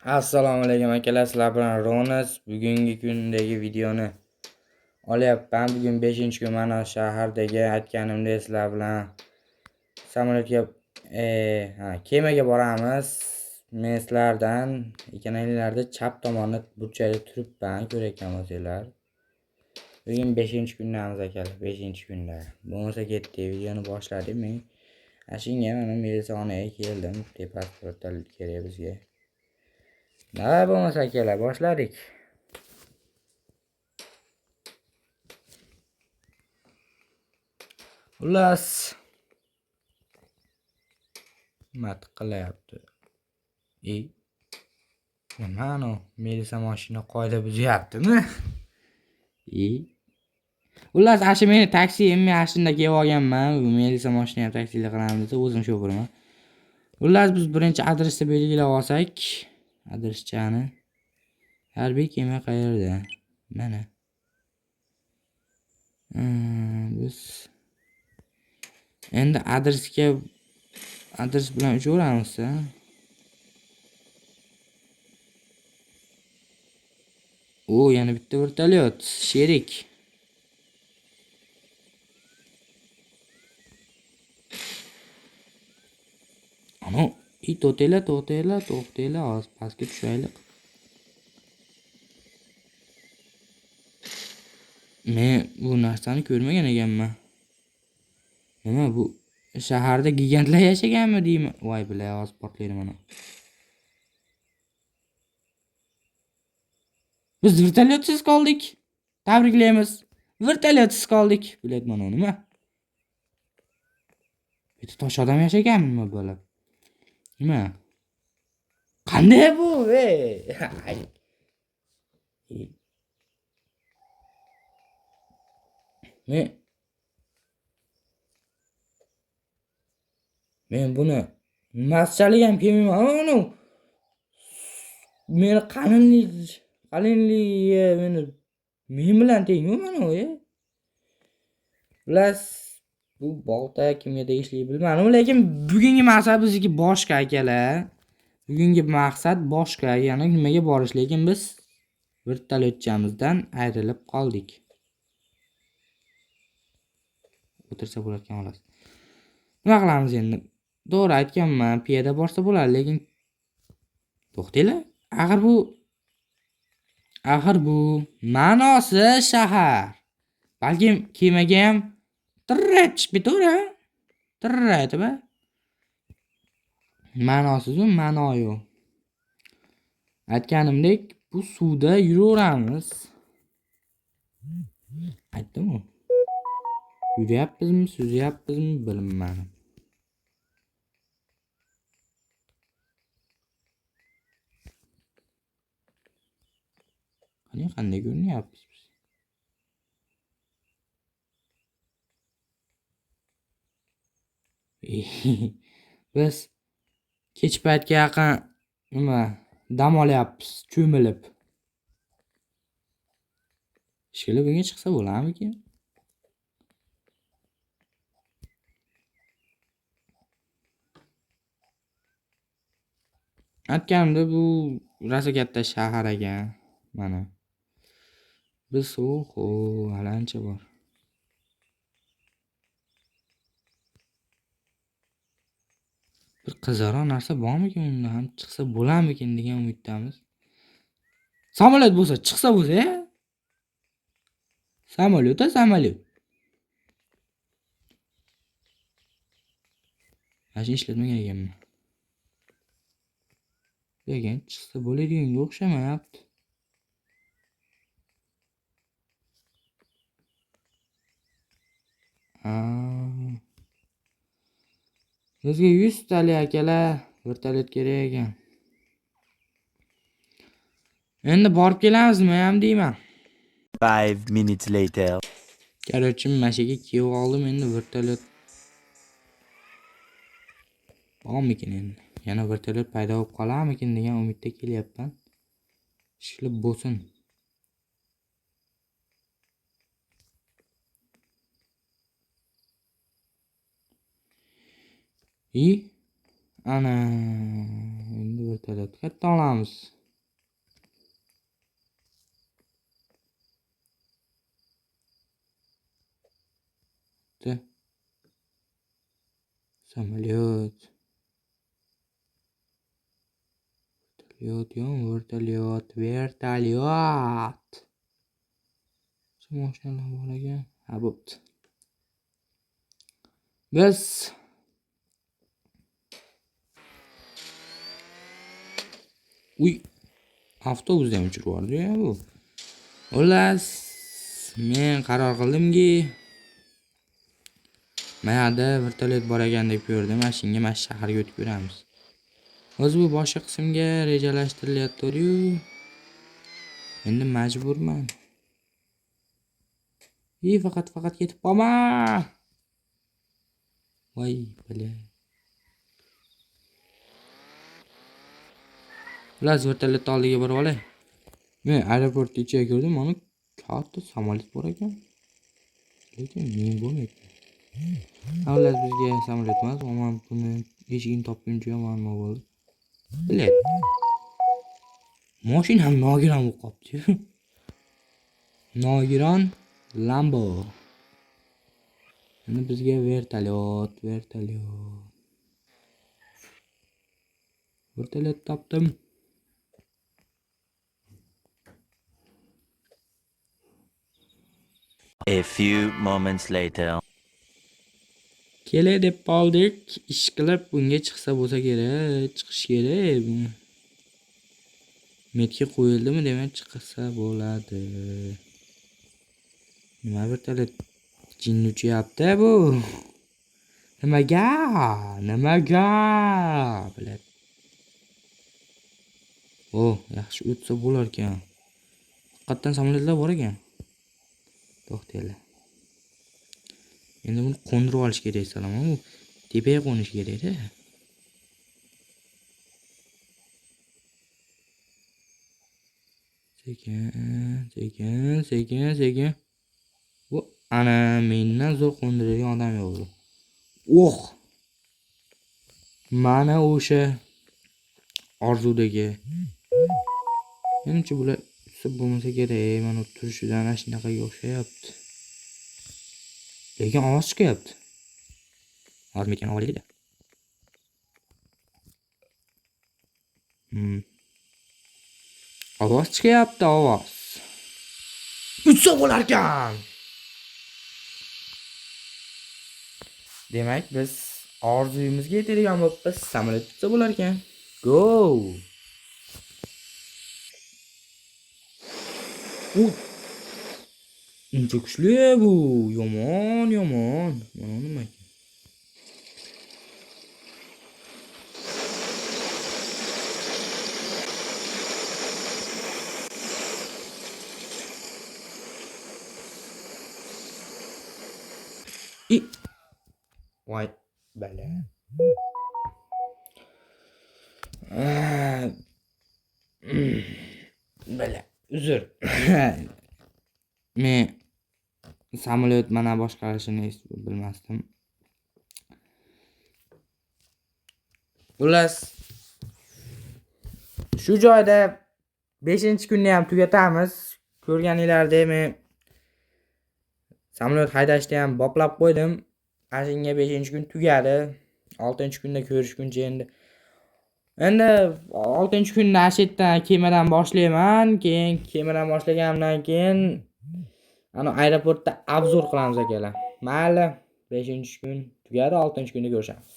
Assalomu alaykum akalar, sizlar bilan Ronas. Bugungi kundagi videoni olyapman. Bugun 5-kun mana shahardagi aytganimdek sizlar bilan samolyotga kemaga boramiz. Men sizlardan ekaninglarda chap tomonda burchakda turibman, ko'rayotgan bo'lsanglar. Bugun 5-kundamiz akalar, 5-kunda. Bo'lmasa ketdik, videoni boshladik. Men ashunga mana militsiyaga keldim. Pasport kerak bizga. Nima bo'lmasa akalar, boshladik. Xullas mat qilyapti. Nimani militsiya mashina qoida buzyaptimi? Xullas ashi meni taksiyimni ashunda kelib olganman. Militsiya mashina ham taksilik qilamiz desa, o'zim sho'firman. Xullas biz birinchi adresni belgilab olsak, adreschani harbiy kema qayerda? Mana. Biz endi adres bilan uchaveramiz. Yana bitta vertolyot, sherik. Ana, to'xtanglar, hozir pastga tushaylik. Men bu narsani ko'rmagan ekanman. Nima bu? Shaharda gigantlar yashaganmi deyman? Voy bilay, hozir portlaydi mana. Biz vertolyotsiz qoldik. Tabriklaymiz. Vertolyotsiz qoldik. Bilet mana nima? Bitta tosh odam yashaganmi nima bo'lib? Nima? Qanday bu? Men buni maschalik ham kelmayman. Ana meni qalinligiga men bilan tengmi mana u? Plus bu bolta kimga tegishli bilmadim, lekin bugungi maqsad bizniki boshqa akalar. Bugungi maqsad boshqa, ya'ni nimaga borish, lekin biz vertolyotchamizdan ayrilib qoldik. O'tirsa bo'larkan xolos. Nima qilamiz endi? To'g'ri aytganman, piyoda borsa bo'ladi, lekin to'xtanglar. Axir bu ma'nosi shahar. Balkim kemaga ham tirrach bitura. Tirraytib. Ma'nosiz-ku, ma'no yo'q. Aytganimdek, bu suvda yuraveramiz. Aytdim-ku. Yuryapmizmi, suzyapmizmi bilmayman. Qanday ko'rinyapmiz biz? Biz kech paytga yaqin dam olyapmiz, cho'milib. Ishqilib bunga chiqsa bo'larmikin? Aytganimda bu rosa katta shahar ekan. Mana. Biz halancha bor. Bir qizaroq narsa bormikin, unda ham chiqsa bo'larmikin degan umiddamiz. Samolyot bo'lsa, chiqsa bo'lsa, samolyot. Mashina ishlatmagan ekanman. Lekin chiqsa bo'ladiganga o'xshamayapti. Bizga 100 tali akalar vertolyot kerak ekan. Endi borib kelamizmi ham deyman. 5 minutes later. Короче, mashinaga kelib oldim, endi vertolyot bormikin endi. Yana vertolyot paydo bo'lib qolarmikin degan umidda kelyapman. Ishqilib bo'lsin. Ana endi vertolyot qayerdan olamiz? Samolyot. Vertolyot. Shu mashinalar bor ekan. Ha, bo'pti. Biz avtobusda ham uchirib yubordi-ya bu. Xullas, men qaror qildimki, mayada vertolyot bor ekan deb ko'rdim. Mashinaga mana shaharga o'tib yuramiz. O'zi bu boshqa qismga rejalashtirilyapti-yu. Endi majburman. Faqat ketib qolma. Voy, bala. Xullas, vertolyot oldiga borib olay. Men aeroport ichiga kirdim, mana katta samolyot bor ekan. Lekin men bo'lmaydi. Xullas, bizga samolyot emas, men buni eshigini topguncha yomon bo'ldi. Bilet. Mashinam nogiron bo'lib qopti. Nogiron Lambo. Endi bizga vertolyot. Vertolyot topdim. A few moments later. Kelay deb qoldik. Ish qilib bunga chiqsa bo'lsa kerak, chiqish kerak. Metga qo'yildimi, demak chiqsa bo'ladi. Nima vertolyot jinni uchyapti bu? Nimaga? Bilet. Yaxshi o'tsa bo'lar ekan. Haqiqatan samolyotlar bor ekan. To'xtanglar. Endi buni qo'ndirib olish kerak salom. Bu tepaga qo'nish kerak-da. Sekin. Bu ana mendan zo'r qo'ndiradigan odam yo'q. Mana o'sha orzudagi. Menimcha bular usib bo'lmasa kerak. Mana turishidan ashnaqaga o'xshayapti. Lekin ovoz chiqyapti. Hozir metgan ovoz. Ovoz chiqyapti, ovoz. Uchsa bo'lar ekan. Demak, biz orzuyimizga yetadigan bo'libmiz. Samolyot uchsa bo'lar ekan. Go! Uncha kuchli bu. Yomon. Mana nima ekan? Voy, bala. Bala, uzr. Men samolyot mana boshqarishini bilmasdim. Xullas, shu joyda 5-kunni ham tugatamiz. Ko'rganingizdek, men samolyot haydashni ham boplab qo'ydim. Ashinga 5-kun tugadi. 6-kunda ko'rishguncha endi 6-kunda ashitdan kemadan boshlayman. Keyin kemadan boshlaganimdan keyin ana aeroportda obzor qilamiz akalar. Mayli, 5-kun tugadi, 6-kunda ko'rishamiz.